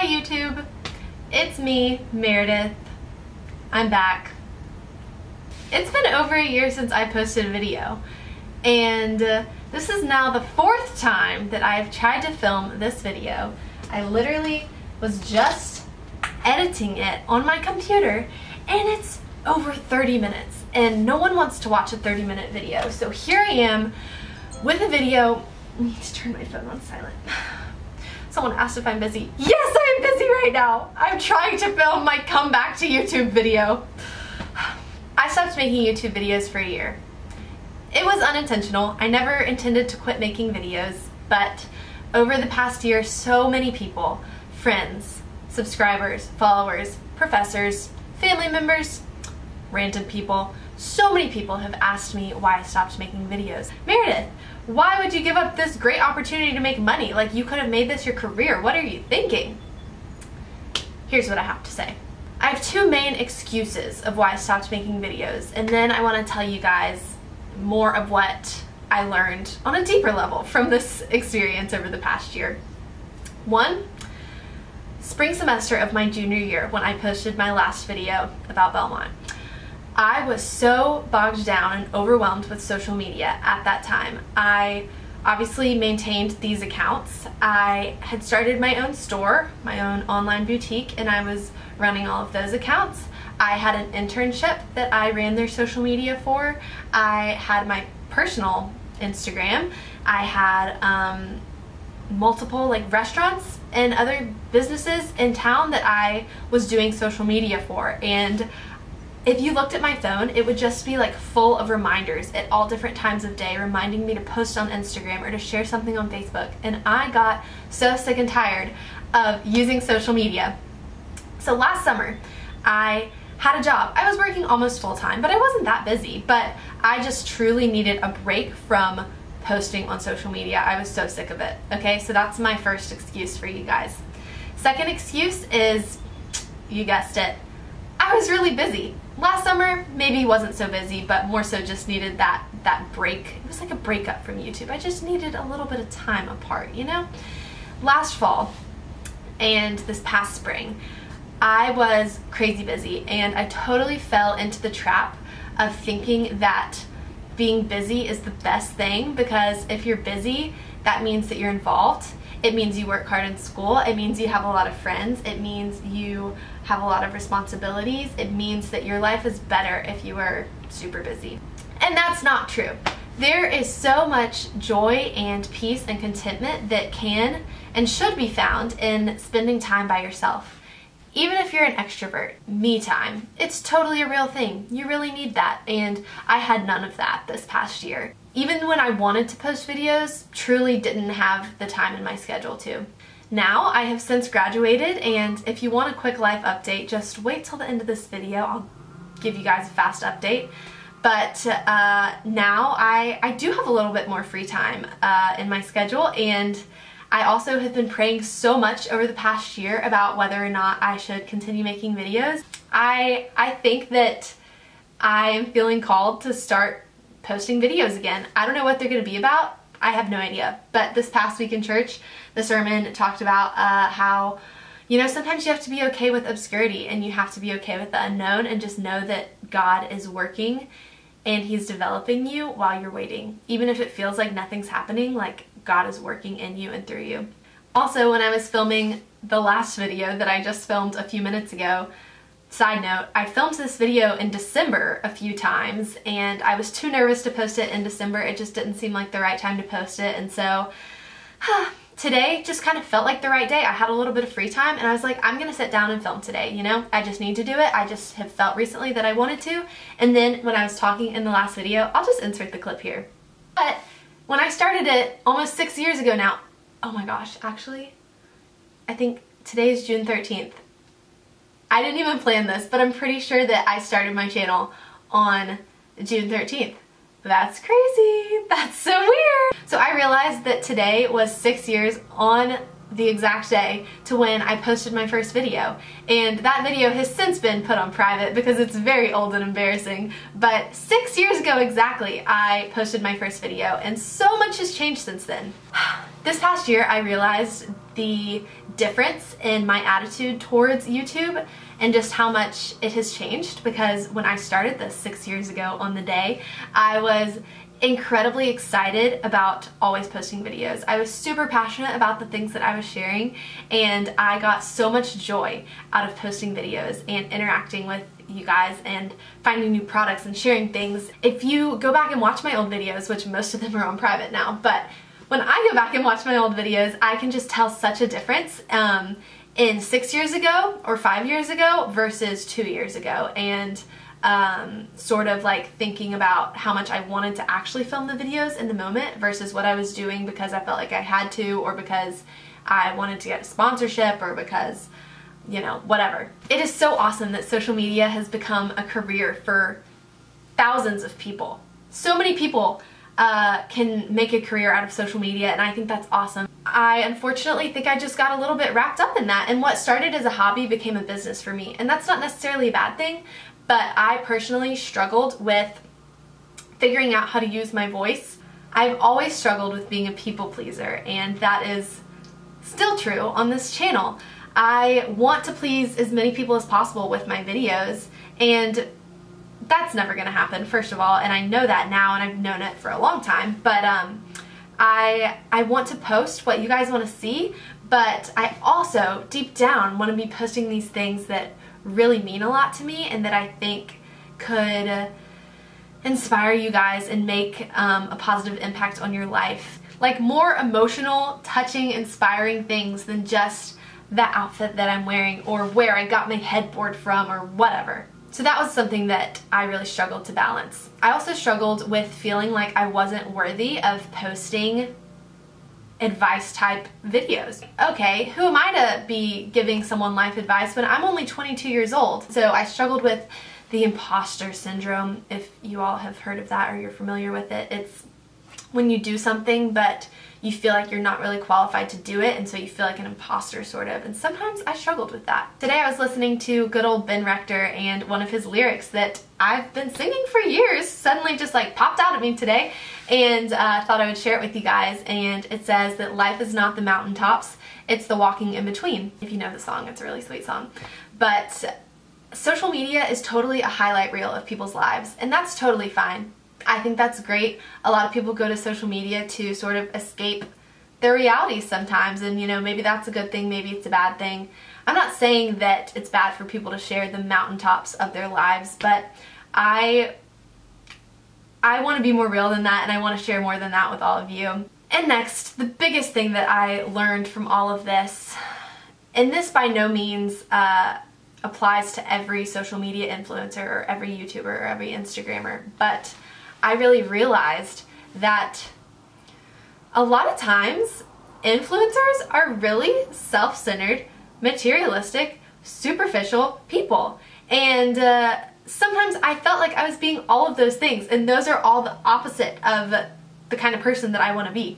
Hi YouTube, it's me, Meredith. I'm back. It's been over a year since I posted a video, and this is now the fourth time that I've tried to film this video. I literally was just editing it on my computer, and it's over 30 minutes, and no one wants to watch a 30-minute video. So here I am with a video. I need to turn my phone on silent. Someone asked if I'm busy. Yes, I'm busy right now. I'm trying to film my comeback to YouTube video. I stopped making YouTube videos for a year. It was unintentional. I never intended to quit making videos, but over the past year, so many people, friends, subscribers, followers, professors, family members, random people, so many people have asked me why I stopped making videos. Meredith, why would you give up this great opportunity to make money? Like, you could have made this your career. What are you thinking? Here's what I have to say. I have two main excuses of why I stopped making videos, and then I want to tell you guys more of what I learned on a deeper level from this experience over the past year. One, spring semester of my junior year, when I posted my last video about Belmont. I was so bogged down and overwhelmed with social media at that time. I obviously maintained these accounts. I had started my own store, my own online boutique, and I was running all of those accounts. I had an internship that I ran their social media for. I had my personal Instagram. I had multiple restaurants and other businesses in town that I was doing social media for, and if you looked at my phone, it would just be full of reminders at all different times of day reminding me to post on Instagram or to share something on Facebook, and I got so sick and tired of using social media. So last summer I had a job. I was working almost full-time, but I wasn't that busy, but I just truly needed a break from posting on social media. I was so sick of it. Okay, so that's my first excuse for you guys. Second excuse is, you guessed it, I was really busy. Last summer, maybe wasn't so busy, but more so just needed that break. It was like a breakup from YouTube. I just needed a little bit of time apart, you know? Last fall and this past spring, I was crazy busy, and I totally fell into the trap of thinking that being busy is the best thing, because if you're busy, that means that you're involved. It means you work hard in school. It means you have a lot of friends. It means you have a lot of responsibilities. It means that your life is better if you are super busy. And that's not true. There is so much joy and peace and contentment that can and should be found in spending time by yourself. Even if you're an extrovert, me time, it's totally a real thing. You really need that, and I had none of that this past year. Even when I wanted to post videos, truly didn't have the time in my schedule to. Now, I have since graduated, and if you want a quick life update, just wait till the end of this video. I'll give you guys a fast update. But now I do have a little bit more free time in my schedule, and I also have been praying so much over the past year about whether or not I should continue making videos. I think that I am feeling called to start posting videos again. I don't know what they're going to be about. I have no idea. But this past week in church, the sermon talked about how, you know, sometimes you have to be okay with obscurity, and you have to be okay with the unknown, and just know that God is working and He's developing you while you're waiting. Even if it feels like nothing's happening, God is working in you and through you. Also, when I was filming the last video that I just filmed a few minutes ago, side note, I filmed this video in December a few times, and I was too nervous to post it in December. It just didn't seem like the right time to post it, and so today just kind of felt like the right day. I had a little bit of free time, and I was like, I'm gonna sit down and film today, you know? I just need to do it. I just have felt recently that I wanted to, and then when I was talking in the last video, I'll just insert the clip here. But when I started it almost 6 years ago now, oh my gosh, actually, I think today is June 13th. I didn't even plan this, but I'm pretty sure that I started my channel on June 13th. That's crazy. That's so weird. So I realized that today was 6 years on the exact day to when I posted my first video. And that video has since been put on private because it's very old and embarrassing. But 6 years ago exactly, I posted my first video, and so much has changed since then. This past year I realized the difference in my attitude towards YouTube and just how much it has changed, because when I started this 6 years ago on the day, I was incredibly excited about always posting videos. I was super passionate about the things that I was sharing, and I got so much joy out of posting videos and interacting with you guys and finding new products and sharing things. If you go back and watch my old videos, which most of them are on private now, but when I go back and watch my old videos, I can just tell such a difference in 6 years ago or 5 years ago versus 2 years ago, and sort of like thinking about how much I wanted to actually film the videos in the moment versus what I was doing because I felt like I had to, or because I wanted to get a sponsorship, or because, you know, whatever. It is so awesome that social media has become a career for thousands of people. So many people can make a career out of social media, and I think that's awesome. I unfortunately think I just got a little bit wrapped up in that, and what started as a hobby became a business for me, and that's not necessarily a bad thing, but I personally struggled with figuring out how to use my voice. I've always struggled with being a people pleaser, and that is still true on this channel. I want to please as many people as possible with my videos, and that's never gonna happen, first of all, and I know that now, and I've known it for a long time, but I want to post what you guys want to see, but I also, deep down, want to be posting these things that really mean a lot to me and that I think could inspire you guys and make a positive impact on your life. Like more emotional, touching, inspiring things than just the outfit that I'm wearing or where I got my headboard from or whatever. So that was something that I really struggled to balance. I also struggled with feeling like I wasn't worthy of posting advice type videos. Okay, who am I to be giving someone life advice when I'm only 22 years old? So I struggled with the impostor syndrome. If you all have heard of that or you're familiar with it, it's when you do something but you feel like you're not really qualified to do it, and so you feel like an imposter sort of, and sometimes I struggled with that. Today I was listening to good old Ben Rector, and one of his lyrics that I've been singing for years suddenly just like popped out at me today, and I thought I would share it with you guys, and it says that life is not the mountaintops, it's the walking in between. If you know the song, it's a really sweet song. But social media is totally a highlight reel of people's lives, and that's totally fine. I think that's great. A lot of people go to social media to sort of escape their realities sometimes, and you know, maybe that's a good thing, maybe it's a bad thing. I'm not saying that it's bad for people to share the mountaintops of their lives, but I want to be more real than that, and I want to share more than that with all of you. And next, the biggest thing that I learned from all of this, and this by no means applies to every social media influencer or every YouTuber or every Instagrammer, but I really realized that a lot of times influencers are really self-centered, materialistic, superficial people. And sometimes I felt like I was being all of those things, and those are all the opposite of the kind of person that I want to be.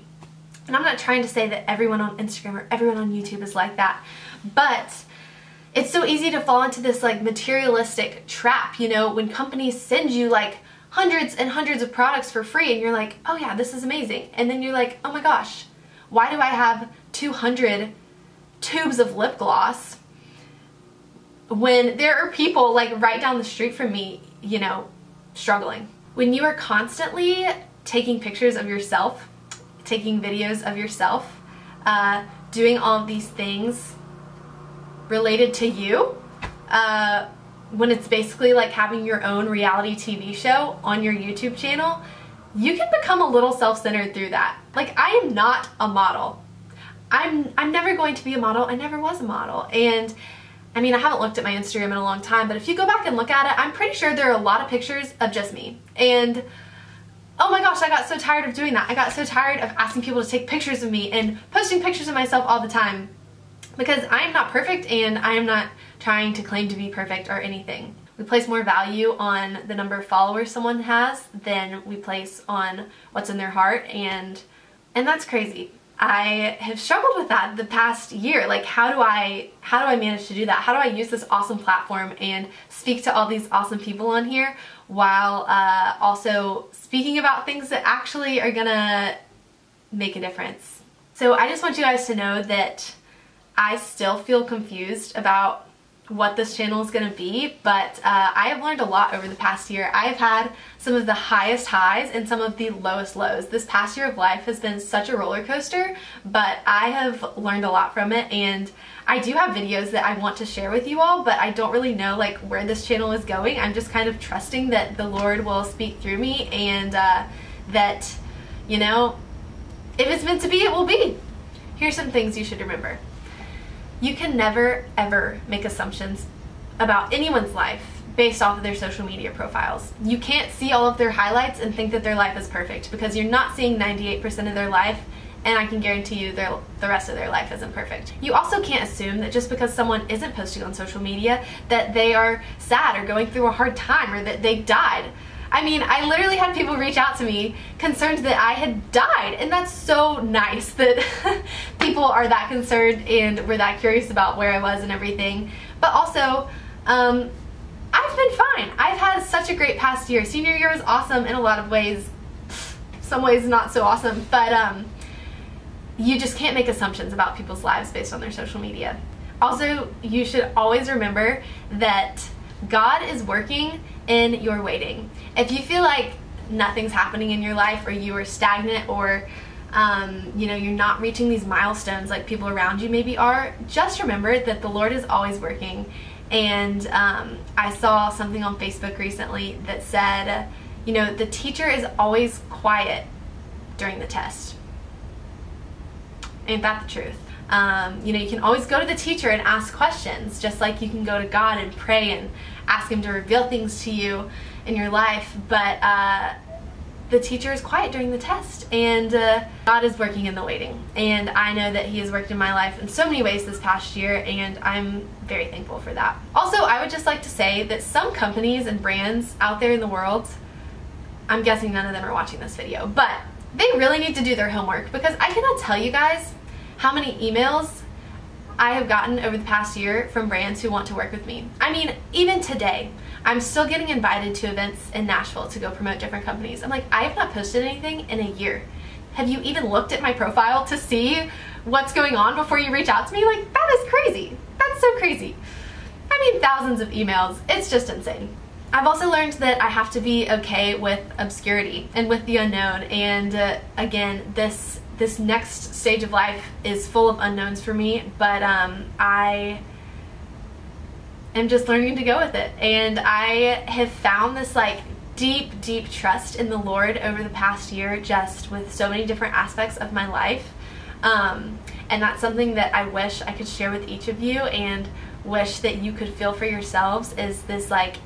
And I'm not trying to say that everyone on Instagram or everyone on YouTube is like that, but it's so easy to fall into this like materialistic trap, you know, when companies send you like hundreds and hundreds of products for free, and you're like, oh yeah, this is amazing. And then you're like, oh my gosh, why do I have 200 tubes of lip gloss when there are people like right down the street from me, you know, struggling? When you are constantly taking pictures of yourself, taking videos of yourself, doing all of these things related to you, when it's basically like having your own reality TV show on your YouTube channel, you can become a little self-centered through that. Like, I am not a model. I'm never going to be a model. I never was a model. And I mean, I haven't looked at my Instagram in a long time, but if you go back and look at it, I'm pretty sure there are a lot of pictures of just me. And oh my gosh, I got so tired of doing that. I got so tired of asking people to take pictures of me and posting pictures of myself all the time, because I am not perfect, and I am not trying to claim to be perfect or anything. We place more value on the number of followers someone has than we place on what's in their heart, and that's crazy. I have struggled with that the past year. Like, how do I manage to do that? How do I use this awesome platform and speak to all these awesome people on here while also speaking about things that actually are gonna make a difference? So I just want you guys to know that I still feel confused about what this channel is going to be, but I have learned a lot over the past year. I have had some of the highest highs and some of the lowest lows. This past year of life has been such a roller coaster, but I have learned a lot from it, and I do have videos that I want to share with you all, but I don't really know like where this channel is going. I'm just kind of trusting that the Lord will speak through me, and that, you know, if it's meant to be, it will be. Here's some things you should remember. You can never, ever make assumptions about anyone's life based off of their social media profiles. You can't see all of their highlights and think that their life is perfect, because you're not seeing 98% of their life, and I can guarantee you the rest of their life isn't perfect. You also can't assume that just because someone isn't posting on social media that they are sad or going through a hard time or that they died. I mean, I literally had people reach out to me concerned that I had died, and that's so nice that people are that concerned and were that curious about where I was and everything. But also, I've been fine. I've had such a great past year. Senior year was awesome in a lot of ways, some ways not so awesome, but you just can't make assumptions about people's lives based on their social media. Also, you should always remember that God is working in your waiting. If you feel like nothing's happening in your life, or you are stagnant, or you know, you're not reaching these milestones like people around you maybe are, just remember that the Lord is always working. And I saw something on Facebook recently that said, you know, the teacher is always quiet during the test. Ain't that the truth? You know, you can always go to the teacher and ask questions, just like you can go to God and pray and ask Him to reveal things to you in your life, but the teacher is quiet during the test, and God is working in the waiting, and I know that He has worked in my life in so many ways this past year, and I'm very thankful for that. Also, I would just like to say that some companies and brands out there in the world, I'm guessing none of them are watching this video, but they really need to do their homework, because I cannot tell you guys how many emails I have gotten over the past year from brands who want to work with me. I mean, even today, I'm still getting invited to events in Nashville to go promote different companies. I'm like, I have not posted anything in a year. Have you even looked at my profile to see what's going on before you reach out to me? Like, that is crazy. That's so crazy. I mean, thousands of emails. It's just insane. I've also learned that I have to be okay with obscurity and with the unknown, and again, this next stage of life is full of unknowns for me, but I am just learning to go with it, and I have found this like deep trust in the Lord over the past year, just with so many different aspects of my life, and that's something that I wish I could share with each of you, and wish that you could feel for yourselves, is this like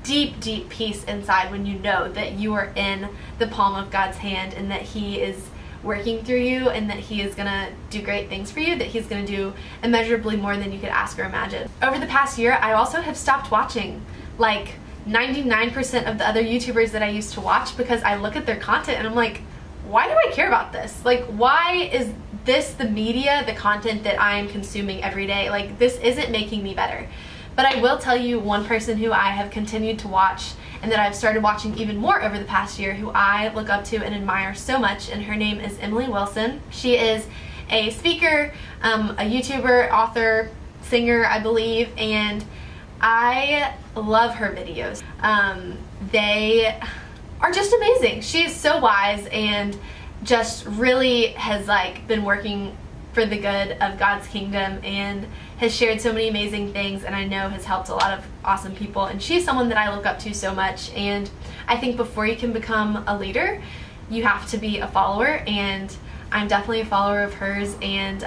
deep peace inside when you know that you are in the palm of God's hand, and that He is working through you, and that He is gonna do great things for you, that He's gonna do immeasurably more than you could ask or imagine. Over the past year, I also have stopped watching like 99% of the other YouTubers that I used to watch, because I look at their content and I'm like, why do I care about this? Like, why is this the media, the content that I am consuming every day? Like, this isn't making me better. But I will tell you one person who I have continued to watch, and that I've started watching even more over the past year, who I look up to and admire so much, and her name is Emily Wilson. She is a speaker, a YouTuber, author, singer, I believe, and I love her videos. They are just amazing. She is so wise, and just really has like been working for the good of God's kingdom, and has shared so many amazing things, and I know has helped a lot of awesome people, and she's someone that I look up to so much. And I think before you can become a leader, you have to be a follower, and I'm definitely a follower of hers, and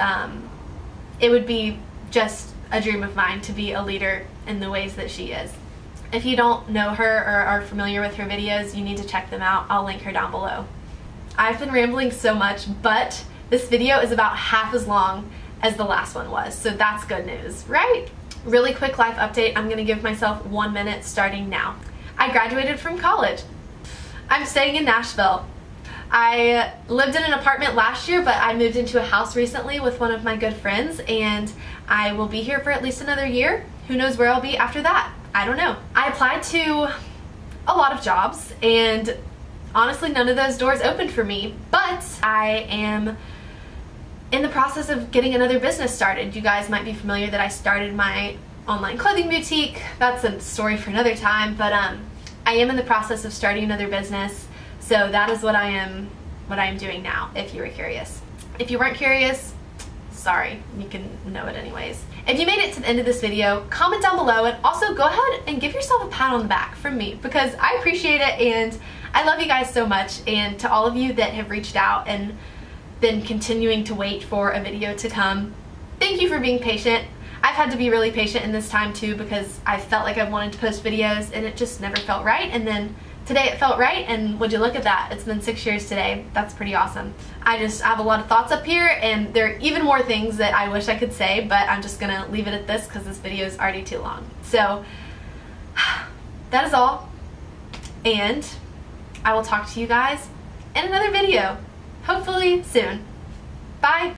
it would be just a dream of mine to be a leader in the ways that she is. If you don't know her or are familiar with her videos, you need to check them out. I'll link her down below. I've been rambling so much, but this video is about half as long as the last one was, so that's good news, right? Really quick life update. I'm gonna give myself 1 minute starting now. I graduated from college. I'm staying in Nashville. I lived in an apartment last year, but I moved into a house recently with one of my good friends, and I will be here for at least another year. Who knows where I'll be after that? I don't know. I applied to a lot of jobs, and honestly none of those doors opened for me, but I am in the process of getting another business started. You guys might be familiar that I started my online clothing boutique. That's a story for another time, but I am in the process of starting another business, so that is what I am doing now, if you were curious. If you weren't curious, sorry, you can know it anyways. If you made it to the end of this video, comment down below, and also go ahead and give yourself a pat on the back from me, because I appreciate it and I love you guys so much. And to all of you that have reached out and been continuing to wait for a video to come, thank you for being patient. I've had to be really patient in this time too, because I felt like I wanted to post videos and it just never felt right, and then today it felt right, and would you look at that, it's been 6 years today. That's pretty awesome. I have a lot of thoughts up here, and there are even more things that I wish I could say, but I'm just gonna leave it at this because this video is already too long. So that is all, and I will talk to you guys in another video, hopefully soon. Bye!